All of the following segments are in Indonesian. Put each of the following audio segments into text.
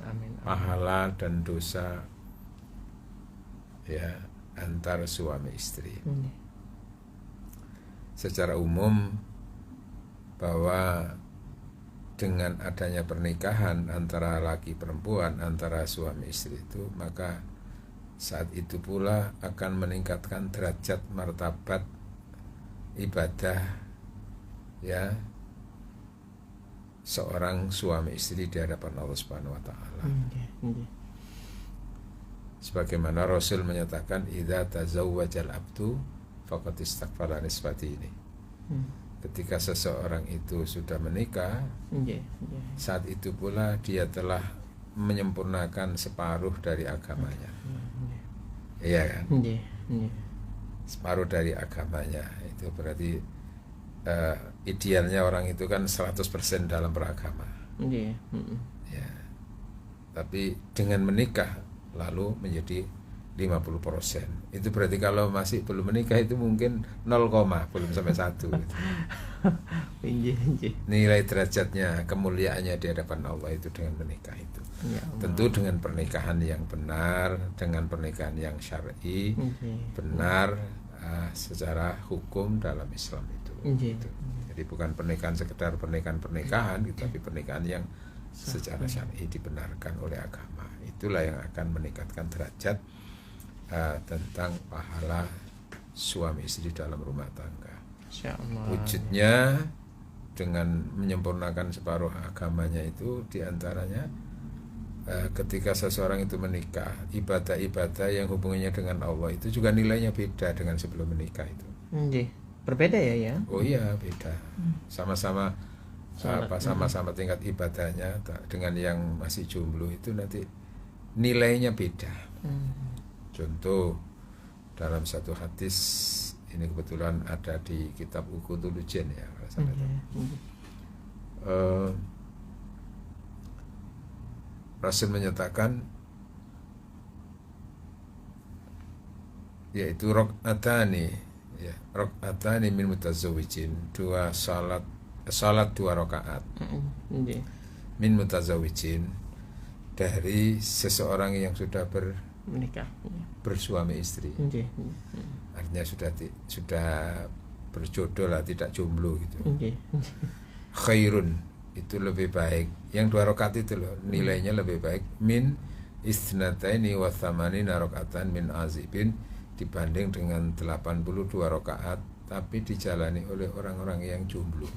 Amin. pahala dan dosa ya antar suami istri. Secara umum bahwa dengan adanya pernikahan antara laki perempuan, antara suami istri itu, maka saat itu pula akan meningkatkan derajat martabat ibadah ya seorang suami istri di hadapan Allah Subhanahu wa taala. Sebagaimana Rasul menyatakan idza tazawwajal abdu faqad istakfala nisbati ini. Ketika seseorang itu sudah menikah, saat itu pula dia telah menyempurnakan separuh dari agamanya. Iya kan? Separuh dari agamanya. Itu berarti idealnya orang itu kan 100% dalam beragama. Ya. Tapi dengan menikah lalu menjadi 50%. Itu berarti kalau masih belum menikah itu mungkin 0, belum sampai 1 gitu. Nilai derajatnya, kemuliaannya di hadapan Allah itu dengan menikah itu. Ya, tentu dengan pernikahan yang benar, dengan pernikahan yang syar'i, benar secara hukum dalam Islam itu. Gitu. Jadi bukan pernikahan sekedar pernikahan gitu, tapi pernikahan yang secara syar'i dibenarkan oleh agama. Itulah yang akan meningkatkan derajat tentang pahala suami istri dalam rumah tangga. Wujudnya dengan menyempurnakan separuh agamanya itu diantaranya ketika seseorang itu menikah, ibadah-ibadah yang hubungannya dengan Allah itu juga nilainya beda dengan sebelum menikah itu. Berbeda ya? Oh iya, beda. Sama-sama sama-sama tingkat ibadahnya dengan yang masih jomblo itu nanti nilainya beda. Contoh dalam satu hadis ini kebetulan ada di kitab Ukutulujen ya, Rasul menyatakan yaitu rok'atani min mutazawwijin, salat 2 rakaat min mutazawwijin dari seseorang yang sudah menikah, bersuami istri. Artinya sudah berjodoh lah, tidak jomblo gitu. Khairun, itu lebih baik. Yang 2 rakaat itu loh nilainya lebih baik min isnataini wa thamanina raka'atan min azibin, dibanding dengan 82 rakaat tapi dijalani oleh orang-orang yang jomblo.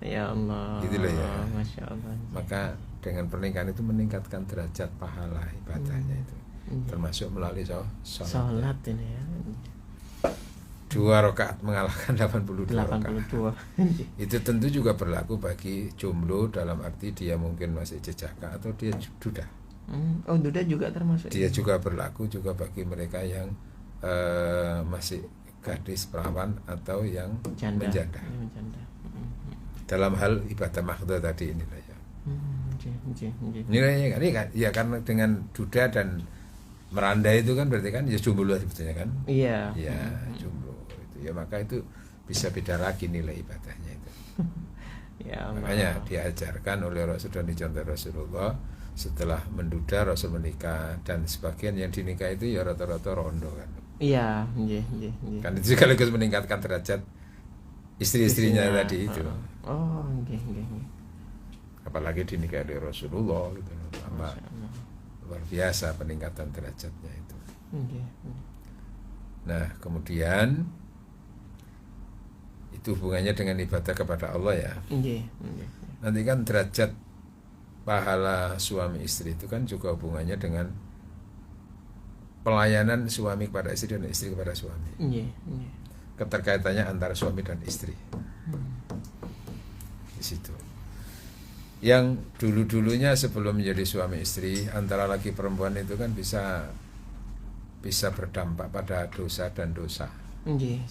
Ya Allah. Gitu loh ya. Masya Allah. Maka dengan pernikahan itu meningkatkan derajat pahala ibadahnya itu, termasuk melalui sholat ini ya. 2 rakaat mengalahkan 82 rakaat. Itu tentu juga berlaku bagi jomblo, dalam arti dia mungkin masih jejaka atau dia duda. Oh, duda juga termasuk. Dia juga berlaku juga bagi mereka yang masih gadis perawan atau yang menjanda. Dalam hal ibadah mahdhah tadi inilah ya. Nilainya kan ya, karena dengan duda dan meranda itu kan berarti kan ya jomblo sebetulnya kan. Iya. Ya, jomblo itu ya, maka itu bisa beda lagi nilai ibadahnya itu. Ya, makanya diajarkan oleh Rasul dan dicontoh Rasulullah setelah menduda Rasul menikah, dan sebagian yang dinikah itu ya rata-rata rondo kan. Iya, kan itu sekaligus meningkatkan derajat istri-istrinya tadi itu. Oh, apalagi dinikahi oleh Rasulullah gitu, tambah luar biasa peningkatan derajatnya itu. Nah, kemudian itu hubungannya dengan ibadah kepada Allah ya. Nanti kan derajat pahala suami istri itu kan juga hubungannya dengan pelayanan suami kepada istri dan istri kepada suami. Keterkaitannya antara suami dan istri. Di situ. Yang dulu-dulunya sebelum menjadi suami istri, antara laki perempuan itu kan bisa berdampak pada dosa dan dosa. 90%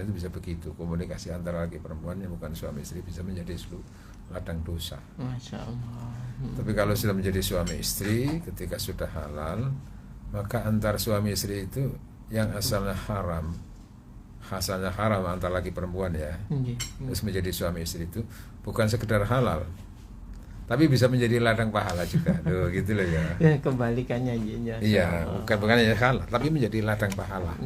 itu bisa begitu. Komunikasi antara laki perempuan yang bukan suami istri bisa menjadi ladang dosa. Masya Allah. Tapi kalau sudah menjadi suami istri, ketika sudah halal, maka antar suami istri itu yang asalnya haram antara laki perempuan ya, terus menjadi suami istri itu bukan sekedar halal, tapi bisa menjadi ladang pahala juga. Loh, gitu loh ya. Ya kebalikannya aja. Iya, bukan hanya halal, tapi menjadi ladang pahala.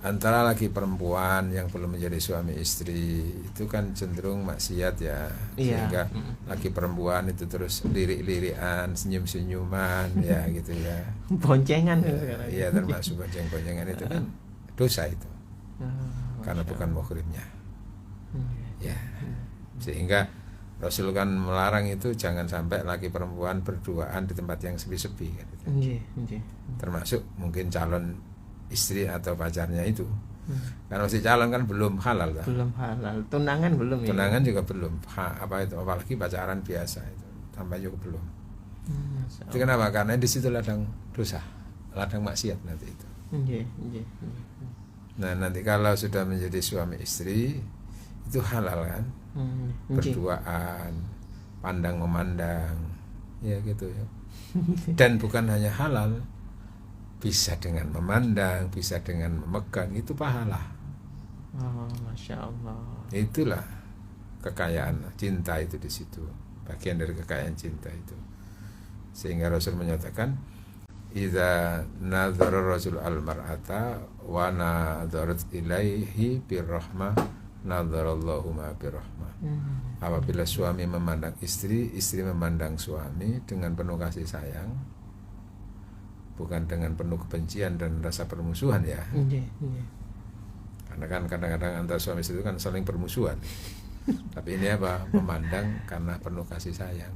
Antara laki perempuan yang belum menjadi suami istri itu kan cenderung maksiat ya, sehingga laki perempuan itu terus lirik-lirikan, senyum-senyuman ya gitu ya. Boncengan ya termasuk bonceng-boncengan itu kan dosa itu, karena bukan muhrimnya ya. Sehingga Rasul kan melarang itu jangan sampai laki perempuan berduaan di tempat yang sepi-sepi kan, gitu. Termasuk mungkin calon istri atau pacarnya itu, karena masih calon kan belum halal lah. Belum halal, tunangan belum ya. Tunangan juga belum, apa itu, apalagi pacaran biasa itu, tambah juga belum. Itu kenapa? Karena di situ ladang dosa, ladang maksiat nanti itu. Nah nanti kalau sudah menjadi suami istri itu halal kan, berduaan, pandang memandang, ya gitu ya. Dan bukan hanya halal, bisa dengan memandang, bisa dengan memegang, itu pahala. Masya Allah. Itulah kekayaan cinta itu di situ, bagian dari kekayaan cinta itu. Sehingga Rasul menyatakan, idza nadzara rajul al-mar'ata wa nadzarat ilaihi birrahmah nadzarallahu ma birrahmah. Apabila suami memandang istri, istri memandang suami dengan penuh kasih sayang, bukan dengan penuh kebencian dan rasa permusuhan ya. Karena kan kadang-kadang antara suami istri itu kan saling permusuhan. Tapi ini apa? Memandang karena penuh kasih sayang.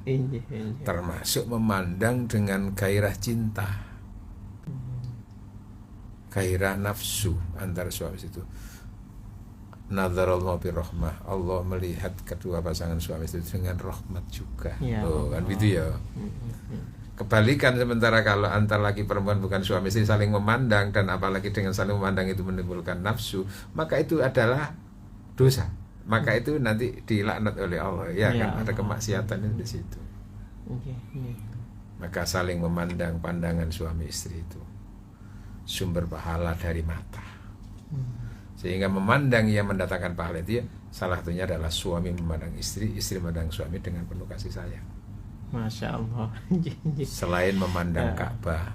Termasuk memandang dengan gairah cinta, gairah nafsu antara suami itu. Nadzarallahu birrahmah, Allah melihat kedua pasangan suami istri dengan rahmat juga. Kan gitu ya. Kebalikan sementara kalau antar laki perempuan bukan suami istri saling memandang, dan apalagi dengan saling memandang itu menimbulkan nafsu, maka itu adalah dosa. Maka itu nanti dilaknat oleh Allah ya kan, ada kemaksiatan itu di situ. Maka saling memandang, pandangan suami istri itu sumber pahala dari mata. Sehingga memandang yang mendatangkan pahala itu ya, salah satunya adalah suami memandang istri, istri memandang suami dengan penuh kasih sayang. Masya Allah. Selain memandang Ka'bah,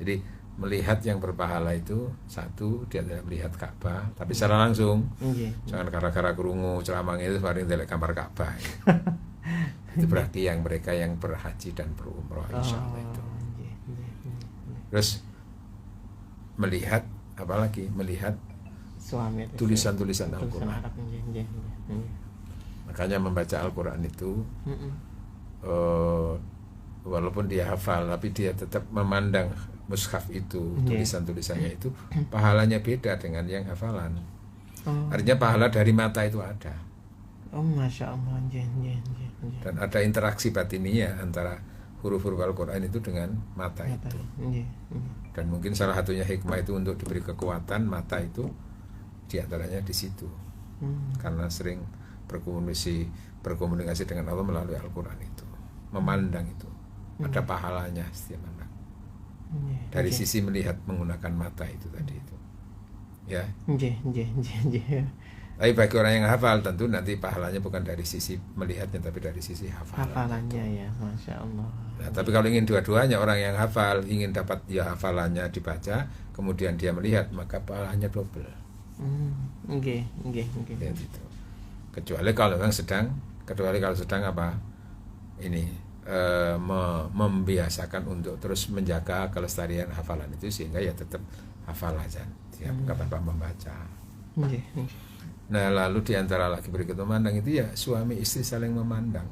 jadi melihat yang berpahala itu satu, dia tidak melihat Ka'bah, tapi secara langsung. Jangan gara-gara kerungu ceramah itu paling delek gambar Ka'bah. Itu berarti yang mereka yang berhaji dan berumroh, insya Allah itu. Terus melihat apalagi melihat tulisan-tulisan Al-Quran. Makanya membaca Al-Quran itu walaupun dia hafal, tapi dia tetap memandang mushaf itu, tulisan-tulisannya itu pahalanya beda dengan yang hafalan. Artinya pahala dari mata itu ada. Masya Allah. Dan ada interaksi batiniah antara huruf-huruf Al-Quran itu dengan mata itu. Dan mungkin salah satunya hikmah itu untuk diberi kekuatan mata itu, diantaranya di situ. Karena sering berkomunikasi dengan Allah melalui Al-Quran itu, memandang itu ada pahalanya setiap mandang. Dari sisi melihat menggunakan mata itu tadi itu, ya. Tapi bagi orang yang hafal tentu nanti pahalanya bukan dari sisi melihatnya, tapi dari sisi hafalannya ya, Masya Allah. Nah, tapi kalau ingin dua-duanya, orang yang hafal ingin dapat ya hafalannya dibaca, kemudian dia melihat, maka pahalanya double. Ya, gitu. Kecuali kalau sedang apa ini membiasakan untuk terus menjaga kelestarian hafalan itu, sehingga ya tetap hafal aja tiap kapan membaca. Nah lalu diantara lagi berikut memandang itu ya suami istri saling memandang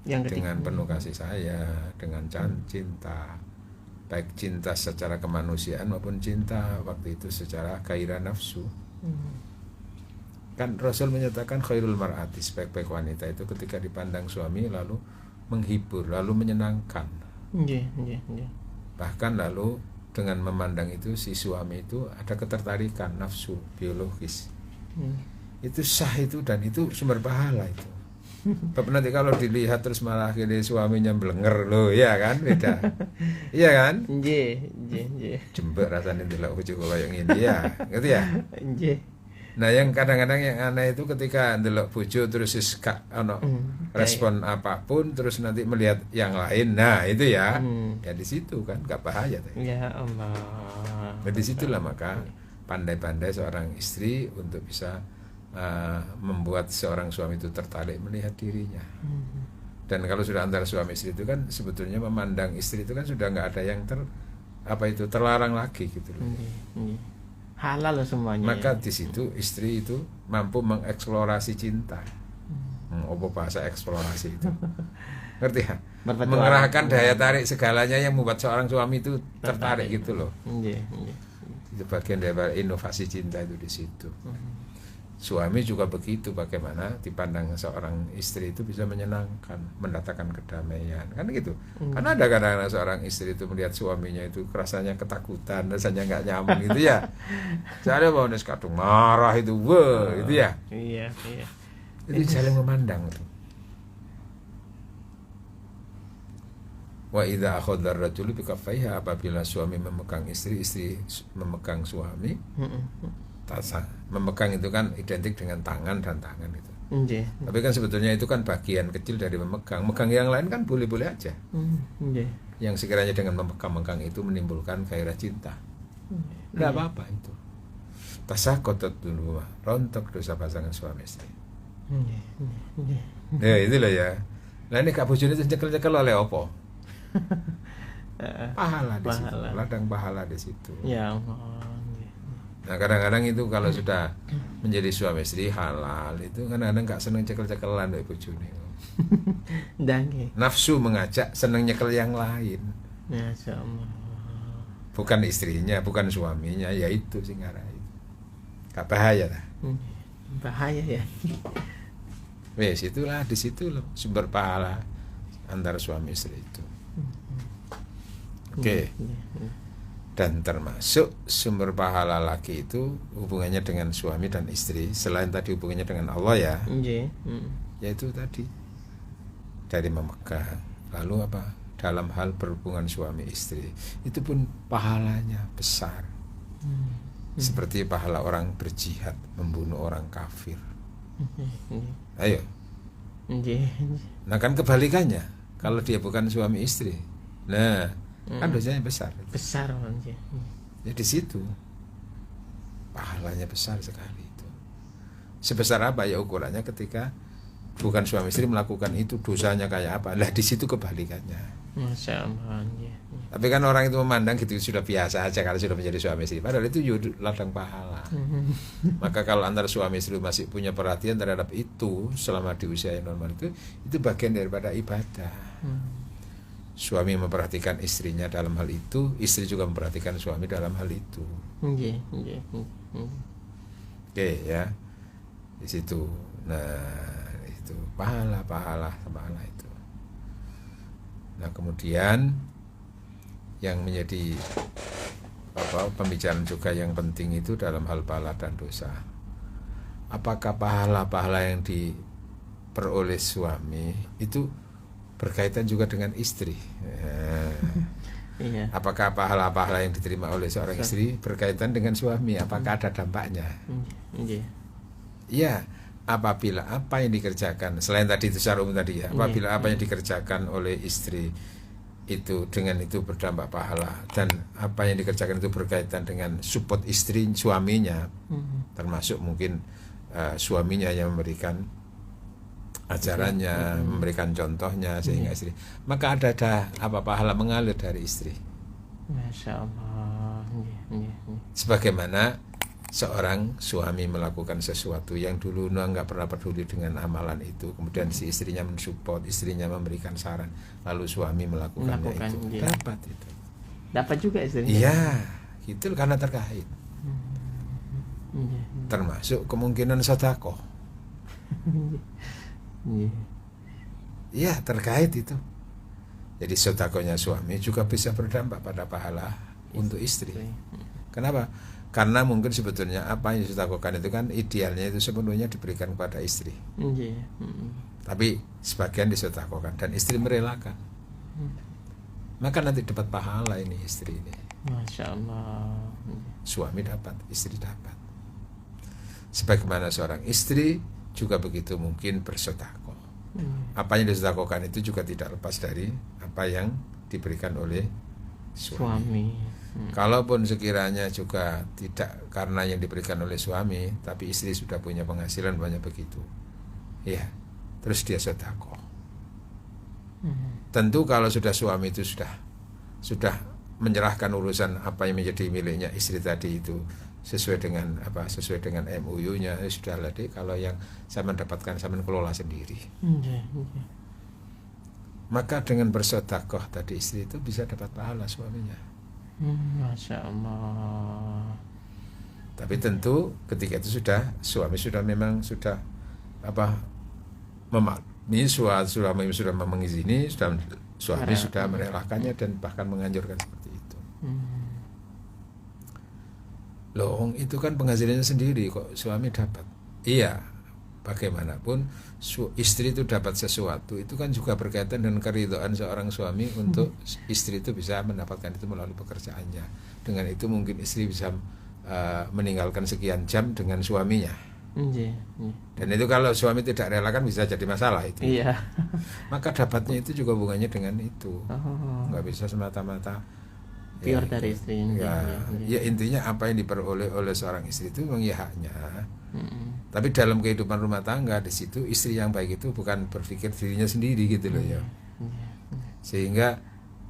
dengan penuh kasih sayang, dengan cinta, baik cinta secara kemanusiaan maupun cinta waktu itu secara gairah nafsu. Kan Rasul menyatakan khairul mar'ati, sebaik-baik wanita itu ketika dipandang suami lalu menghibur, lalu menyenangkan. Bahkan lalu dengan memandang itu si suami itu ada ketertarikan nafsu biologis. Itu sah itu, dan itu sumber pahala itu. Tapi nanti kalau dilihat terus malah akhirnya suaminya blenger loh, ya kan, beda. Iya kan? Nggih. Jembek rasanya delok bojo kaya ngene ya, ngerti ya? Nggih. Nah yang kadang-kadang yang aneh itu ketika ndelok bojo terus gak ono respon apapun, terus nanti melihat yang lain. Nah itu ya, ya di situ kan gak bahaya. Ya Allah. Nah, di situlah maka pandai-pandai seorang istri untuk bisa membuat seorang suami itu tertarik melihat dirinya. Dan kalau sudah antara suami istri itu kan sebetulnya memandang istri itu kan sudah nggak ada yang terlarang lagi gitu loh. Halal loh semuanya. Maka di situ istri itu mampu mengeksplorasi cinta. Apa bahasa eksplorasi itu? Ngerti ya? Mengerahkan daya tarik segalanya yang membuat seorang suami itu tertarik gitu loh. Itu bagian dari inovasi cinta itu di situ. Suami juga begitu, bagaimana dipandang seorang istri itu bisa menyenangkan, mendatangkan kedamaian, kan gitu. Karena ada kadang-kadang seorang istri itu melihat suaminya itu rasanya ketakutan, rasanya nggak nyaman gitu ya. Saya mau nes kadung marah itu, gitu ya. Iya. Itu saling memandang tuh. Wa idza akhadha ar-rajulu bi kaffaiha, apabila suami memegang istri, istri memegang suami. Memegang itu kan identik dengan tangan dan tangan itu. Tapi kan sebetulnya itu kan bagian kecil dari memegang. Megang yang lain kan boleh-boleh aja. Yang sekiranya dengan memegang itu menimbulkan gairah cinta. Enggak apa-apa itu. Tasakotot dulu, rontok dosa pasangan suami istri. Ya itulah ya. Nah ini kak bojone cekel-cekel oleh opo? Pahala di situ, ladang pahala di situ. Ya Allah. Nah kadang-kadang itu kalau sudah menjadi suami istri halal itu kadang-kadang gak seneng cekel-cekelan dari bojone. Nafsu mengajak seneng nyekel yang lain. Masya Allah. Bukan istrinya, bukan suaminya, ya itu sih ngarai. Gak bahaya lah. Bahaya ya. Wes itulah di situ loh sumber pahala antara suami istri itu. Oke. Dan termasuk sumber pahala lagi itu hubungannya dengan suami dan istri, selain tadi hubungannya dengan Allah ya. Yaitu tadi dari memegang, lalu apa? Dalam hal berhubungan suami istri itu pun pahalanya besar. Seperti pahala orang berjihad membunuh orang kafir. Ayo. Nah kan kebalikannya, kalau dia bukan suami istri, nah kan dosanya besar. Ya di situ pahalanya besar sekali itu. Sebesar apa ya ukurannya ketika bukan suami istri melakukan itu, dosanya kayak apa? Lah di situ kebalikannya. Masya Allah. Tapi kan orang itu memandang gitu sudah biasa aja kalau sudah menjadi suami istri. Padahal itu ladang pahala. Maka kalau antara suami istri masih punya perhatian terhadap itu selama di usia yang normal itu bagian daripada ibadah. Suami memperhatikan istrinya dalam hal itu, istri juga memperhatikan suami dalam hal itu. Oke ya, di situ. Nah itu pahala itu. Nah kemudian yang menjadi pembicaraan juga yang penting itu dalam hal pahala dan dosa. Apakah pahala-pahala yang diperoleh suami itu berkaitan juga dengan istri? Iya. Apakah pahala-pahala yang diterima oleh seorang istri berkaitan dengan suami? Apakah ada dampaknya? Iya. Apabila apa yang dikerjakan selain tadi itu secara umum tadi ya, apabila apa yang dikerjakan oleh istri itu dengan itu berdampak pahala, dan apa yang dikerjakan itu berkaitan dengan support istri suaminya, termasuk mungkin suaminya yang memberikan ajarannya, memberikan contohnya sehingga istri, maka ada apa pahala mengalir dari istri. Masya Allah. Sebagaimana seorang suami melakukan sesuatu yang dulu nggak pernah peduli dengan amalan itu, kemudian si istrinya mensupport, istrinya memberikan saran, lalu suami melakukannya itu, dapat itu. Dapat juga istrinya. Iya, itu karena terkait. Termasuk kemungkinan sedekah. Iya, terkait itu. Jadi sedekahnya suami juga bisa berdampak pada pahala untuk istri. Kenapa? Karena mungkin sebetulnya apa yang disedekahkan itu kan idealnya itu sepenuhnya diberikan kepada istri. Tapi sebagian disedekahkan dan istri merelakan. Maka nanti dapat pahala ini istri ini. Masya Allah. Suami dapat, istri dapat. Sebagaimana seorang istri juga begitu mungkin bersedekah. Apa yang disedekahkan itu juga tidak lepas dari apa yang diberikan oleh suami. Kalaupun sekiranya juga tidak karena yang diberikan oleh suami, tapi istri sudah punya penghasilan banyak begitu, ya, terus dia sedekah. Tentu kalau sudah suami itu sudah menyerahkan urusan apa yang menjadi miliknya istri tadi itu sesuai dengan MOU-nya, sudahlah deh, kalau yang saya mendapatkan saya kelola sendiri. Maka dengan bersedekah tadi istri itu bisa dapat pahala suaminya. Masya Allah. Tapi tentu ketika itu suami sudah mengizini, suami sudah merelakannya dan bahkan menganjurkan seperti itu. Loh, itu kan penghasilannya sendiri kok suami dapat. Iya, bagaimanapun istri itu dapat sesuatu itu kan juga berkaitan dengan keridhaan seorang suami untuk istri itu bisa mendapatkan itu melalui pekerjaannya. Dengan itu mungkin istri bisa meninggalkan sekian jam dengan suaminya. Dan itu kalau suami tidak rela kan bisa jadi masalah itu. Iya. Maka dapatnya itu juga hubungannya dengan itu. Nggak bisa semata-mata pure dari istri. Ya intinya apa yang diperoleh oleh seorang istri itu memang ya haknya. Tapi dalam kehidupan rumah tangga di situ istri yang baik itu bukan berpikir dirinya sendiri gitu loh ya. Sehingga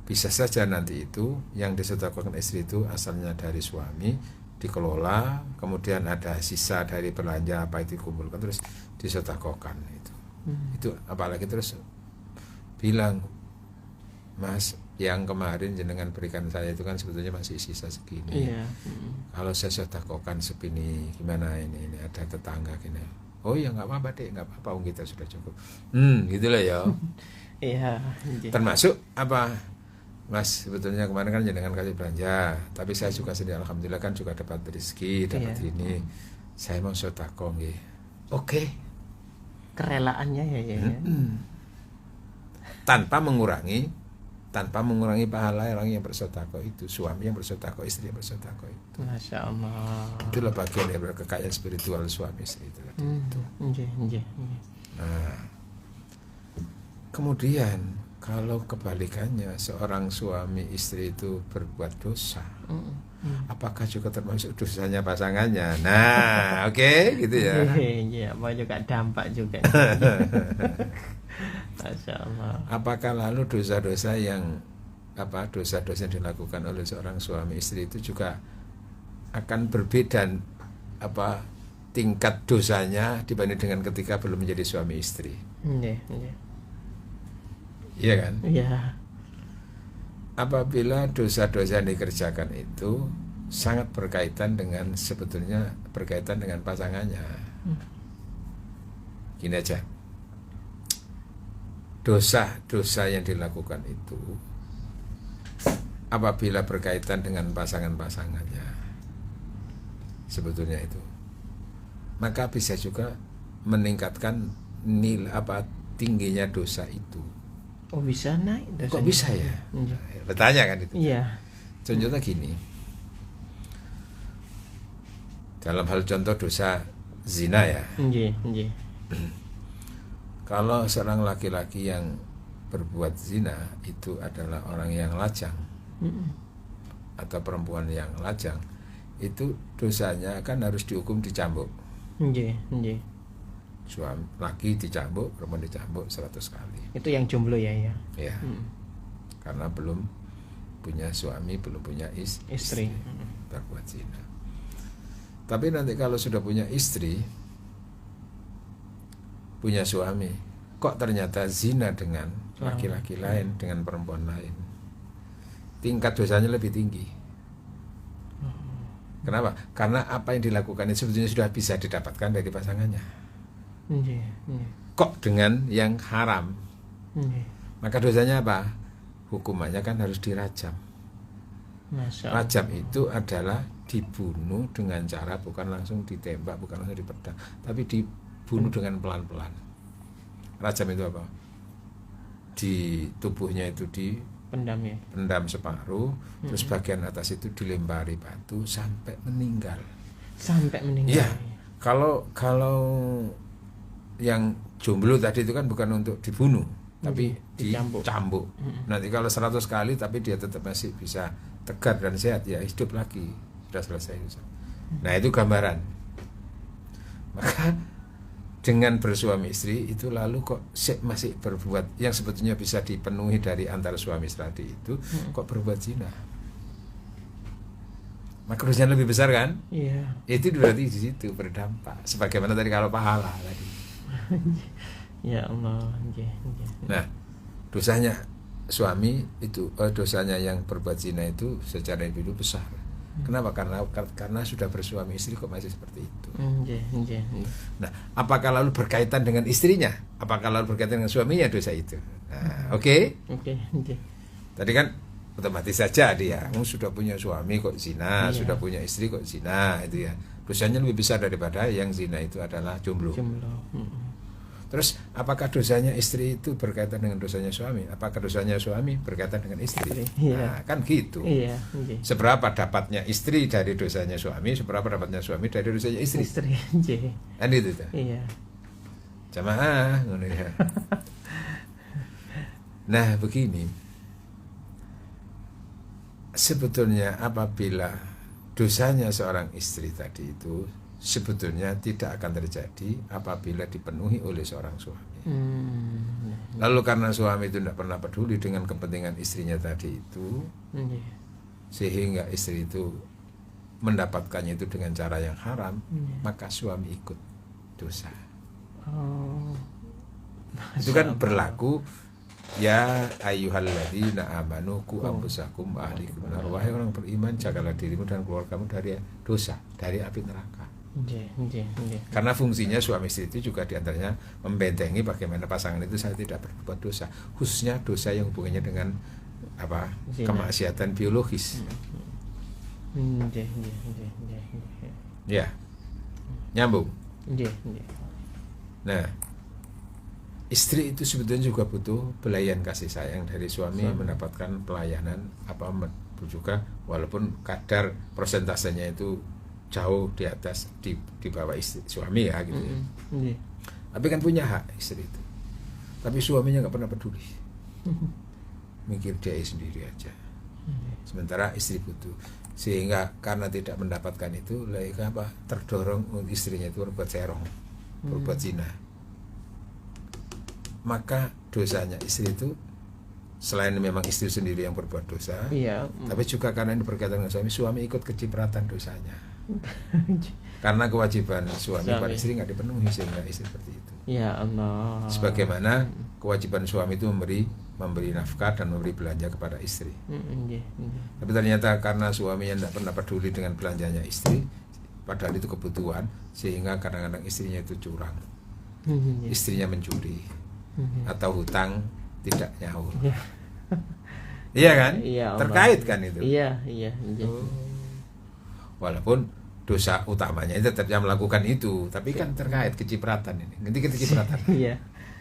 bisa saja nanti itu yang disedekahkan istri itu asalnya dari suami, dikelola, kemudian ada sisa dari belanja apa itu dikumpulkan terus disedekahkan itu. Itu apalagi terus bilang, Mas, yang kemarin jenengan berikan saya itu kan sebetulnya masih sisa segini. Kalau saya sedekahkan segini gimana ini ada tetangga gini. Oh ya nggak apa-apa deh, nggak apa-apa, kita sudah cukup. Gitulah ya. Iya. Termasuk apa, Mas, sebetulnya kemarin kan jenengan kasih belanja, tapi saya juga sendiri alhamdulillah kan juga dapat rezeki, dapat ini. Saya mau sedekah nggih. Oke. Kerelaannya ya. Tanpa mengurangi pahala orang yang bersedekah itu, suami yang bersedekah, istri yang bersedekah itu. Masya Allah. Itulah bagian dari kekayaan spiritual suami istri itu. Nah, kemudian kalau kebalikannya seorang suami istri itu berbuat dosa, apakah juga termasuk dosanya pasangannya? Nah, oke, gitu ya. Iya, mau juga dampak juga. Masya Allah. Apakah lalu dosa-dosa yang dilakukan oleh seorang suami istri itu juga akan berbeda tingkat dosanya dibanding dengan ketika belum menjadi suami istri? Iya kan? Iya. Apabila dosa-dosa yang dikerjakan itu sangat berkaitan dengan pasangannya. Gini aja. Dosa-dosa yang dilakukan itu apabila berkaitan dengan pasangan-pasangannya sebetulnya itu, maka bisa juga meningkatkan tingginya dosa itu. Oh, bisa naik dosanya. Kok bisa ya? Bertanya kan itu. Iya. Contohnya gini, dalam hal contoh dosa zina ya. Kalau seorang laki-laki yang berbuat zina itu adalah orang yang lajang atau perempuan yang lajang, itu dosanya kan harus dihukum dicambuk. Suami laki dicambuk, perempuan dicambuk 100 kali. Itu yang jomblo ya. Ya. Karena belum punya suami, belum punya istri. Berbuat zina. Tapi nanti kalau sudah punya istri, punya suami, kok ternyata zina dengan laki-laki lain, dengan perempuan lain, tingkat dosanya lebih tinggi. Kenapa? Karena apa yang dilakukan itu sebetulnya sudah bisa didapatkan dari pasangannya. Kok dengan yang haram? Maka dosanya apa? Hukumannya kan harus dirajam. Rajam itu adalah dibunuh dengan cara bukan langsung ditembak, bukan langsung dipedang, tapi dibunuh dengan pelan-pelan. Rajam itu apa? Di tubuhnya itu pendam separuh, terus bagian atas itu dilempari batu sampai meninggal. Iya. Kalau yang jomblo tadi itu kan bukan untuk dibunuh, tapi dicambuk. Nanti kalau 100 kali tapi dia tetap masih bisa tegar dan sehat, ya hidup lagi, sudah selesai. Nah itu gambaran. Maka dengan bersuami istri itu lalu kok masih berbuat yang sebetulnya bisa dipenuhi dari antara suami istri tadi itu, kok berbuat zina, maka dosanya lebih besar kan? Iya. Itu berarti di situ berdampak. Sebagaimana tadi kalau pahala tadi. Ya Allah. Nah, dosanya suami itu, dosanya yang berbuat zina itu secara individu besar. Kenapa? Karena sudah bersuami istri kok masih seperti itu. Nah, apakah lalu berkaitan dengan istrinya? Apakah lalu berkaitan dengan suaminya dosa itu? Nah, oke. Tadi kan otomatis saja dia sudah punya suami kok zina, sudah punya istri kok zina, itu ya. Dosanya lebih besar daripada yang zina itu adalah jomblo. Terus apakah dosanya istri itu berkaitan dengan dosanya suami? Apakah dosanya suami berkaitan dengan istri? Nah, kan gitu. Seberapa dapatnya istri dari dosanya suami, seberapa dapatnya suami dari dosanya istri. Kan itu tuh. Jamaah ngono ya. Nah, begini. Sebetulnya apabila dosanya seorang istri tadi itu sebetulnya tidak akan terjadi apabila dipenuhi oleh seorang suami. Lalu karena suami itu tidak pernah peduli dengan kepentingan istrinya tadi itu, sehingga istri itu mendapatkannya itu dengan cara yang haram, maka suami ikut dosa. Itu kan berlaku, ya ayyuhalladzina amanu qu anfusakum wa ahlikum nar. Wahai orang beriman, jagalah dirimu dan keluargamu dari dosa, dari api neraka. Karena fungsinya suami istri itu juga diantaranya membentengi bagaimana pasangan itu saya tidak berbuat dosa, khususnya dosa yang hubungannya dengan apa, kemaksiatan biologis. Ya, nyambung. Nah, istri itu sebetulnya juga butuh pelayan kasih sayang dari suami, mendapatkan pelayanan apa juga, walaupun kadar persentasenya itu jauh di atas di bawah istri, suami ya gitu ya. Tapi kan punya hak istri itu. Tapi suaminya nggak pernah peduli. Mikir dia sendiri aja. Sementara istri butuh. Sehingga karena tidak mendapatkan itu, mereka apa? Terdorong istrinya itu berbuat serong, berbuat zina. Maka dosanya istri itu selain memang istri sendiri yang berbuat dosa, tapi juga karena ini berkaitan dengan suami ikut kecipratan dosanya. Karena kewajiban suami pada istri nggak dipenuhi sehingga istri seperti itu. Ya Allah. Sebagaimana kewajiban suami itu memberi nafkah dan memberi belanja kepada istri. Tapi ternyata karena suaminya tidak pernah peduli dengan belanjanya istri, padahal itu kebutuhan, sehingga kadang-kadang istrinya itu curang, istrinya mencuri, atau hutang tidak nyaur. Iya kan? Terkait kan itu. Iya. Walaupun dosa utamanya itu tetap yang melakukan itu, tapi kan terkait kecipratan ini. Nanti kecipratan. Iya.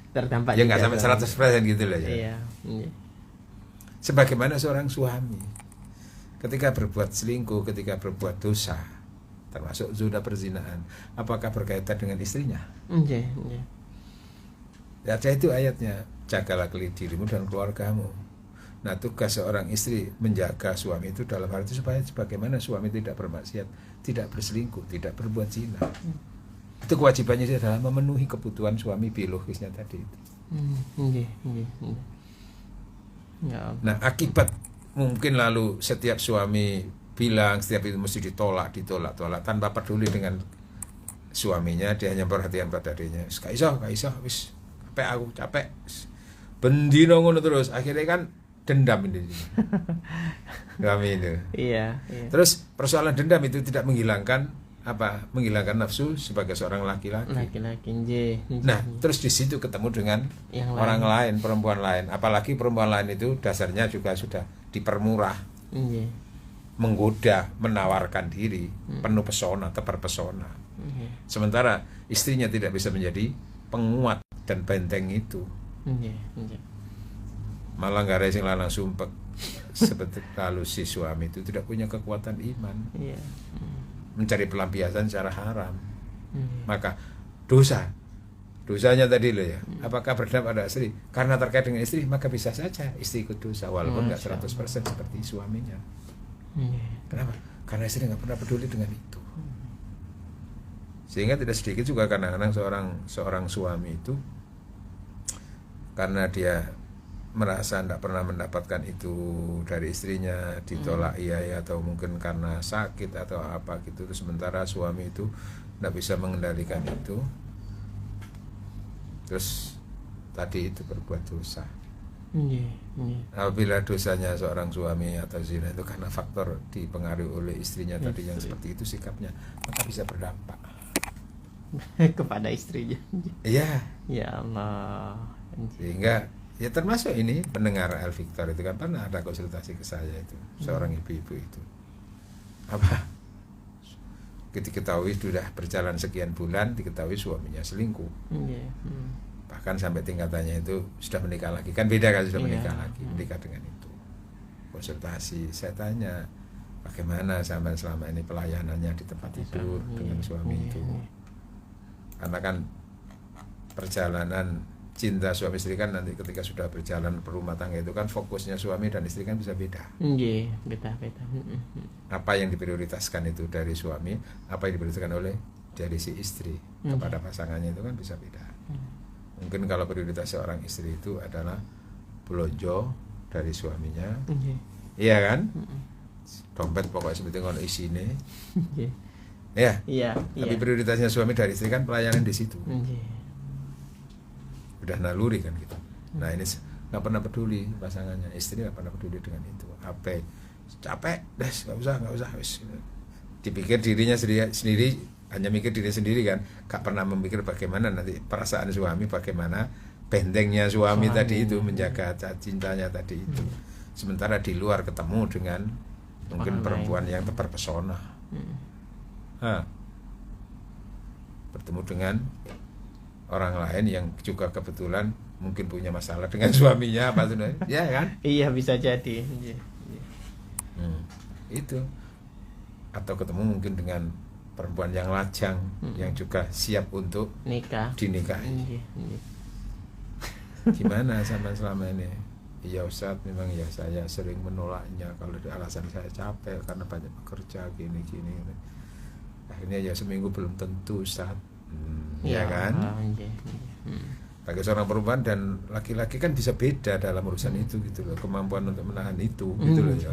Terdampak. Ya nggak sampai 100% gitu lah ya. Iya. Sebagaimana seorang suami ketika berbuat selingkuh, ketika berbuat dosa, termasuk sudah perzinahan, apakah berkaitan dengan istrinya? Iya. Ya itu ayatnya, jagalah dirimu dan keluargamu. Nah, tugas seorang istri menjaga suami itu dalam hal itu supaya sebagaimana suami tidak bermaksiat, tidak berselingkuh, tidak berbuat zina. Itu kewajibannya adalah memenuhi kebutuhan suami biologisnya tadi itu. Nah, akibat mungkin lalu setiap suami bilang setiap itu mesti ditolak tanpa peduli dengan suaminya, dia hanya perhatian pada dirinya. Kaiso, wis capek. Bendino ngono terus, akhirnya kan dendam ini. Kami itu. Iya. Terus persoalan dendam itu tidak menghilangkan nafsu sebagai seorang laki-laki. Nah, terus di situ ketemu dengan yang orang lain, perempuan lain. Apalagi perempuan lain itu dasarnya juga sudah dipermurah. Menggoda, menawarkan diri, penuh pesona, terpesona. Sementara istrinya tidak bisa menjadi penguat dan benteng itu. Malah nggak ada yang lanang sumpek. Seperti lalu si suami itu tidak punya kekuatan iman, mencari pelampiasan secara haram. Maka dosanya tadi loh ya, apakah berdampak pada istri? Karena terkait dengan istri, maka bisa saja istri ikut dosa walaupun nggak 100% seperti suaminya. Kenapa? Karena istri nggak pernah peduli dengan itu. Sehingga tidak sedikit juga kadang-kadang seorang suami itu karena dia merasa tidak pernah mendapatkan itu dari istrinya, ditolak iya atau mungkin karena sakit atau apa gitu, sementara suami itu tidak bisa mengendalikan itu, terus tadi itu berbuat dosa. Apabila dosanya seorang suami atau zina itu karena faktor dipengaruhi oleh istrinya tadi yang seperti itu sikapnya, maka bisa berdampak kepada istrinya. Iya. Ya Allah. Sehingga ya termasuk ini pendengar El Victor itu kan pernah ada konsultasi ke saya itu seorang ibu-ibu itu apa diketahui sudah berjalan sekian bulan, diketahui suaminya selingkuh. Bahkan sampai tingkatannya itu sudah menikah lagi, kan beda kan, sudah menikah lagi, menikah dengan itu. Konsultasi, saya tanya bagaimana sampai selama ini pelayanannya di tempat tidur dengan suami itu, karena kan perjalanan cinta suami istri kan nanti ketika sudah berjalan berumah tangga itu kan fokusnya suami dan istri kan bisa beda. Beda. Apa yang diprioritaskan itu dari suami, apa yang diprioritaskan oleh dari si istri kepada pasangannya itu kan bisa beda. Mungkin kalau prioritas seorang istri itu adalah belonjo dari suaminya, iya kan? Dompet pokoknya seperti ngono isine. Iya. Tapi prioritasnya suami dari istri kan pelayanan di situ. Udah naluri kan gitu. Nah ini nggak pernah peduli pasangannya, istri nggak pernah peduli dengan itu. Apa capek, nggak usah, wis. Dipikir dirinya sendiri, hanya mikir diri sendiri kan, gak pernah memikir bagaimana nanti perasaan suami, bagaimana bentengnya suami tadi itu menjaga cintanya tadi itu. Sementara di luar ketemu dengan mungkin perempuan yang terpesona, bertemu dengan orang lain yang juga kebetulan mungkin punya masalah dengan suaminya apa tuh, ya kan? Iya bisa jadi. Itu atau ketemu mungkin dengan perempuan yang lajang yang juga siap untuk dinikahi. Gimana sama selama ini? Iya Ustaz, memang ya saya sering menolaknya kalau alasan saya capek karena banyak bekerja gini. Akhirnya ya seminggu belum tentu Ustaz. Ya kan? Bagi seorang perempuan dan laki-laki kan bisa beda dalam urusan itu gitu loh, kemampuan untuk menahan itu gitu loh ya.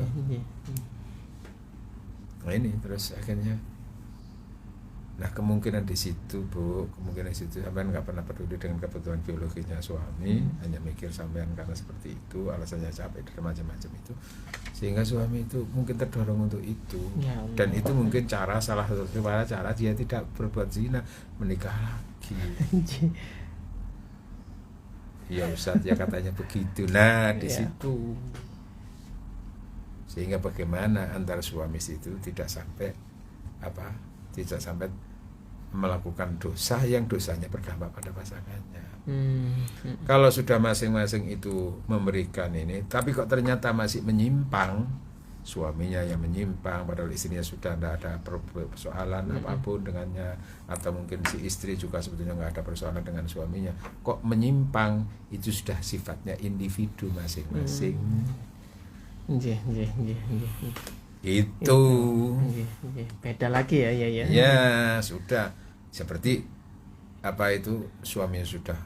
Nah ini terus akhirnya, nah kemungkinan di situ sampean nggak pernah peduli dengan kebutuhan biologinya suami, hanya mikir sampean karena seperti itu, alasannya capek dan macam-macam itu, sehingga suami itu mungkin terdorong untuk itu, dan itu mungkin salah satu cara dia tidak berbuat zina, menikah lagi. Ya Ustaz ya katanya begitu. Nah di situ sehingga bagaimana antara suami itu tidak sampai melakukan dosa yang dosanya berdampak pada pasangannya. Kalau sudah masing-masing itu memberikan ini, tapi kok ternyata masih menyimpang, suaminya yang menyimpang padahal istrinya sudah tidak ada persoalan apapun dengannya, atau mungkin si istri juga sebetulnya nggak ada persoalan dengan suaminya, kok menyimpang, itu sudah sifatnya individu masing-masing. Itu beda lagi ya. Ya sudah seperti apa itu, suaminya sudah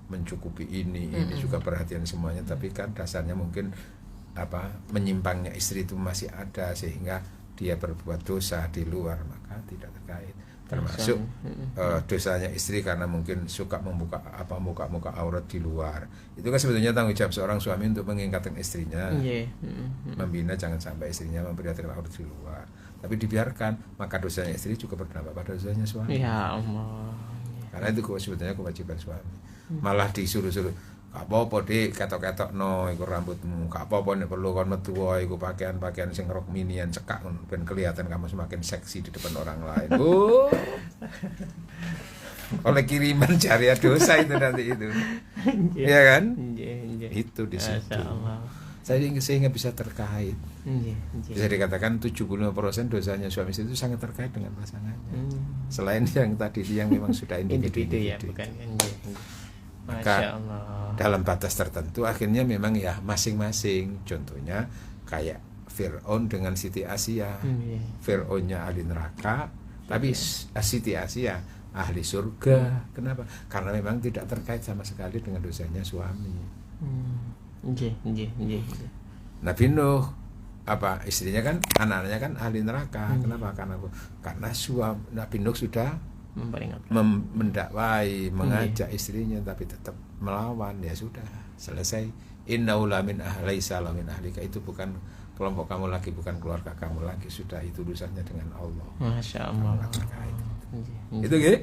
mencukupi ini juga perhatian semuanya, tapi kan dasarnya mungkin menyimpangnya istri itu masih ada sehingga dia berbuat dosa di luar, maka tidak terkait. Termasuk dosanya istri karena mungkin suka membuka muka aurat di luar. Itu kan sebetulnya tanggung jawab seorang suami untuk mengingatkan istrinya, membina jangan sampai istrinya memperlihatkan aurat di luar. Tapi dibiarkan, maka dosanya istri juga berdampak pada dosanya suami. Ya Allah. Karena itu sebetulnya kewajiban suami. Malah disuruh-suruh, gak apa-apa Dik, ketok-ketok no iku rambutmu, gak apa-apa nek perlu kon metu wae iku pakaian-pakaian sing rok minian cekak ben kelihatan kamu semakin seksi di depan orang lain. Oleh kiriman jariah dosa itu nanti itu. Iya kan? Itu di situ. sehingga bisa terkait. Bisa dikatakan 75% dosanya suami istri itu sangat terkait dengan pasangannya. Selain yang tadi yang memang sudah individu ya, bukan. Maka dalam batas tertentu akhirnya memang ya masing-masing. Contohnya kayak Fir'aun dengan Siti Asia. Fir'aunnya ahli neraka, tapi Siti Asia ahli surga. Kenapa? Karena memang tidak terkait sama sekali dengan dosanya suami. Nabi Nuh istrinya kan, anak-anaknya kan ahli neraka. Kenapa? Karena suami Nabi Nuh sudah mendakwai, mengajak istrinya, tapi tetap melawan. Ya sudah, selesai. Innahu lamin laisa lamin ahlika, itu bukan kelompok kamu lagi, bukan keluarga kamu lagi, sudah, itu urusannya dengan Allah. Masya Allah. Itu gitu?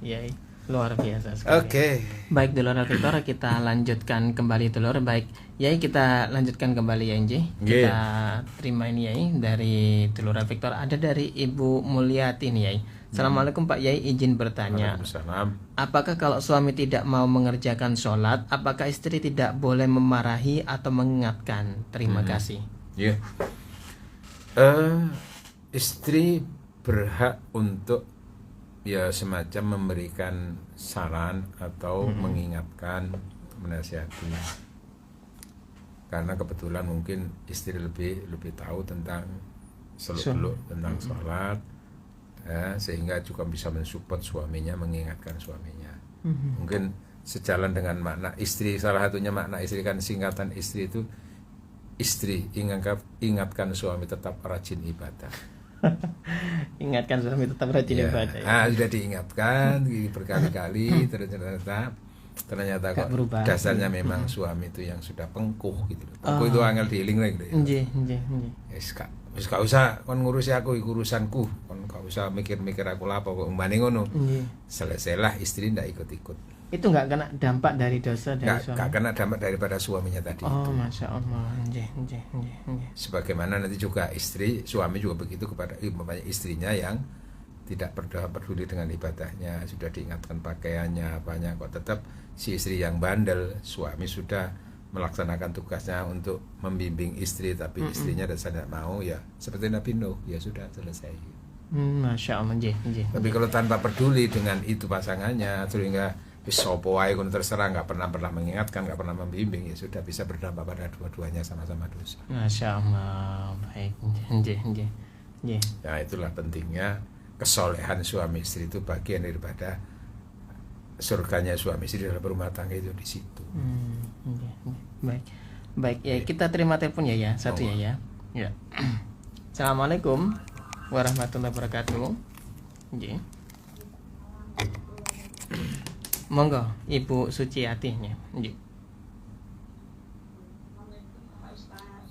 Ya, luar biasa sekali. Oke. Baik dulur Victor, kita lanjutkan kembali dulur. Baik, Yai, kita lanjutkan kembali ya Nji. Kita terima ini Yai dari dulur Victor. Ada dari Ibu Mulyati nih Yai. Assalamualaikum Pak Yai, izin bertanya. Apakah kalau suami tidak mau mengerjakan sholat, apakah istri tidak boleh memarahi atau mengingatkan? Terima kasih. Istri berhak untuk ya semacam memberikan saran atau mengingatkan, menasihati. Karena kebetulan mungkin istri lebih tahu tentang seluk-beluk tentang sholat, ya, sehingga juga bisa mensupport suaminya, mengingatkan suaminya. Mungkin sejalan dengan makna istri, salah satunya makna istri kan singkatan istri itu, istri ingatkan suami tetap rajin ibadah. Ingatkan suami tetap rajin ibadah. Sudah diingatkan berkali-kali, ternyata kok dasarnya memang suami itu yang sudah pengkuh gitu. Pengkuh itu angel diiling lagi. Wis gak usah kon ngurusi aku, urusanku. Kon gak usah mikir-mikir aku lapo kok umpane ngono. Selesailah, istri ndak ikut-ikut. Itu nggak kena dampak dari dosa dari suami? Nggak kena dampak daripada suaminya tadi itu. Masya Allah. Sebagaimana nanti juga suami juga begitu kepada istrinya yang tidak peduli dengan ibadahnya, sudah diingatkan pakaiannya, apanya, kok tetap si istri yang bandel. Suami sudah melaksanakan tugasnya untuk membimbing istri, tapi istrinya dasarnya mau, ya seperti Nabi Nuh, ya sudah selesai. Masya Allah. Tapi kalau tanpa peduli dengan itu pasangannya, sehingga sopo wae kon terserah, nggak pernah mengingatkan, nggak pernah membimbing, ya sudah bisa berdampak pada dua-duanya sama-sama dosa. Masya Allah. Baik. Ya itulah pentingnya kesolehan suami istri, itu bagian daripada surganya suami istri dalam berumah tangga itu di situ. Baik ya, kita terima telepon ya satu ya. Assalamualaikum warahmatullahi wabarakatuh. Monggo Ibu Suciatinya.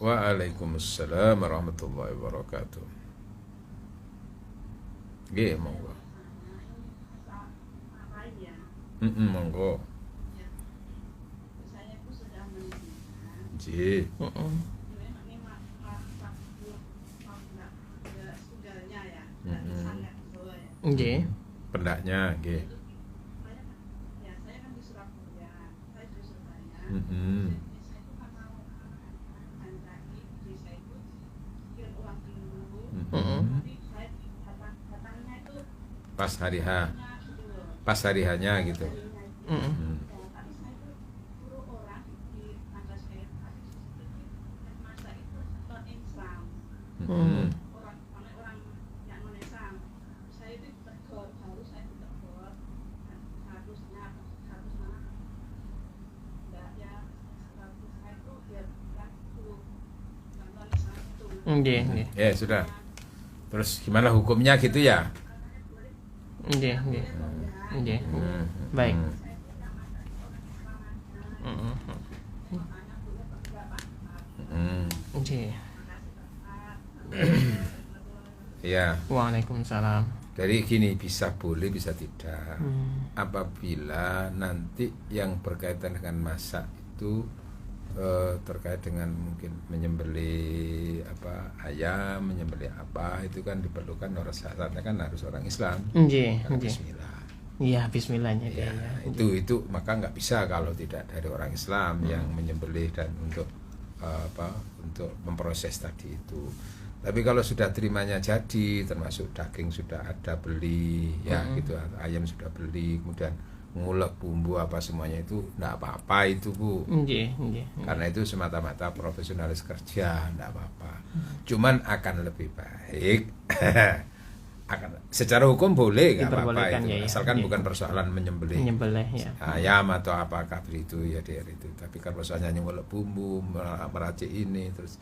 Waalaikumsalam warahmatullahi wabarakatuh. Monggo. Monggo. Pendaknya pas hari hanya gitu. Ya sudah. Terus gimana hukumnya gitu ya? Baik. Ya. Waalaikumsalam. Dari gini, bisa boleh bisa tidak. Apabila nanti yang berkaitan dengan masak itu terkait dengan mungkin menyembelih ayam, menyembelih itu kan diperlukan syaratnya kan harus orang Islam. Bismillah. Iya, bismillahnya ya, itu maka nggak bisa kalau tidak dari orang Islam yang menyembelih dan untuk untuk memproses tadi itu. Tapi kalau sudah terimanya jadi, termasuk daging sudah ada beli, ya gitu, ayam sudah beli, kemudian ngulek bumbu apa semuanya itu enggak apa-apa itu Bu. Karena itu semata-mata profesionalis kerja, enggak apa-apa. Cuman akan lebih baik akan secara hukum boleh enggak apa-apa itu. Asalkan bukan persoalan menyembelih ya. Ayam atau apakah itu ya dia itu. Tapi kalau persoalannya ngulek bumbu, meracik ini terus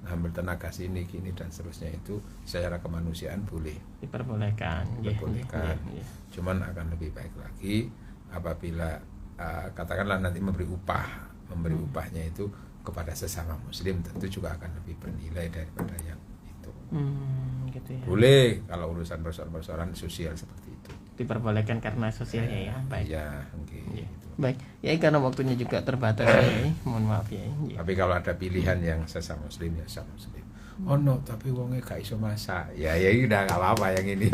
ambil tenaga sini gini dan seterusnya itu secara kemanusiaan boleh diperbolehkan. Cuman akan lebih baik lagi apabila katakanlah nanti memberi upahnya itu kepada sesama muslim, tentu juga akan lebih bernilai daripada yang itu. Gitu ya. Boleh kalau urusan persoalan sosial seperti itu diperbolehkan karena sosialnya ya. Baik. Ya, gitu. Baik, ya karena waktunya juga terbatas ya, mohon maaf ya. Tapi kalau ada pilihan yang sesama muslim ya sesama muslim. Oh no, tapi wongnya gak iso masak. Ya udah gak apa-apa yang ini.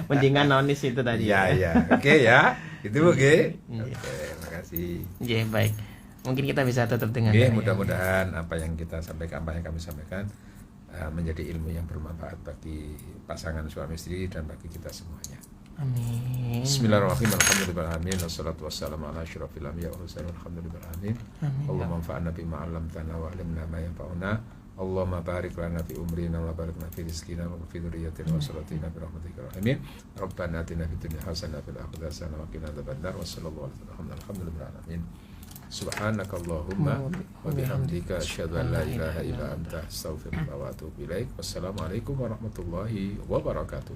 Mendingan nonis itu tadi. Ya. Oke ya. Itu oke. Oke, makasih. Baik. Mungkin kita bisa tutup dengan mudah-mudahan apa yang kita sampaikan, apa yang kami sampaikan menjadi ilmu yang bermanfaat bagi pasangan suami istri dan bagi kita semuanya. Amin. Bismillahirrahmanirrahim. Alhamdulillahirabbil wassalatu wassalamu ala asyrofil anbiya'i wal mursalin. Alhamdulillahirabbil Allahumma anfa'na bima 'allamtana wa 'allimna ma yanfa'una. Allahumma barik lana fi umrina wa barik lana fi rizqina wa fi dhurriyyatina wa salatina bi rahmatika ya arhamar rahimin. Rabbana atina fid dunya hasanah wa fil akhirati hasanah wa qina adzabannar. Wassallallahu alaihi wasallam. Subhanakallahumma wa bihamdika asyhadu an la ilaha illa anta astaghfiruka wa atubu ilaik. Wassalamualaikum warahmatullahi wabarakatuh.